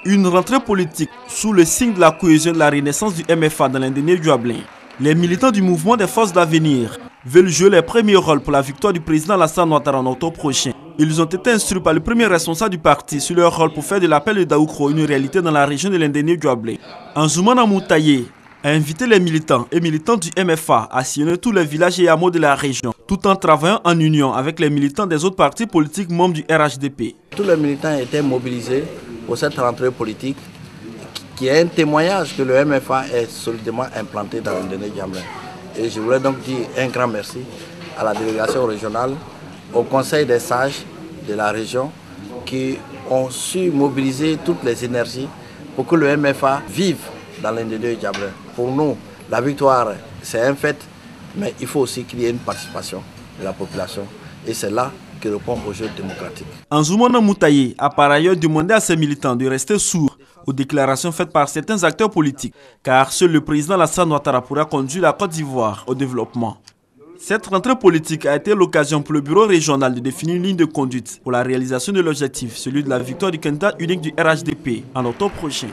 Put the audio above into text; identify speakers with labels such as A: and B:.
A: Une rentrée politique sous le signe de la cohésion de la renaissance du MFA dans l'Indénié Dioblin. Les militants du mouvement des forces d'avenir veulent jouer les premiers rôles pour la victoire du président Alassane Ouattara en octobre prochain. Ils ont été instruits par le premier responsable du parti sur leur rôle pour faire de l'appel de Daoukro une réalité dans la région de l'Indénié Dioblin. Anzoumana Moutaye a invité les militants et militantes du MFA à sillonner tous les villages et hameaux de la région, tout en travaillant en union avec les militants des autres partis politiques membres du RHDP.
B: Tous les militants étaient mobilisés pour cette rentrée politique qui est un témoignage que le MFA est solidement implanté dans l'Indénié Dioblin. Et je voulais donc dire un grand merci à la délégation régionale, au conseil des sages de la région qui ont su mobiliser toutes les énergies pour que le MFA vive dans l'Indénié Dioblin. Pour nous, la victoire, c'est un fait, mais il faut aussi qu'il y ait une participation de la population. Et c'est là que répond au jeu démocratique.
A: Anzoumana Moutaye a par ailleurs demandé à ses militants de rester sourds aux déclarations faites par certains acteurs politiques, car seul le président Alassane Ouattara pourra conduire la Côte d'Ivoire au développement. Cette rentrée politique a été l'occasion pour le bureau régional de définir une ligne de conduite pour la réalisation de l'objectif, celui de la victoire du candidat unique du RHDP en octobre prochain.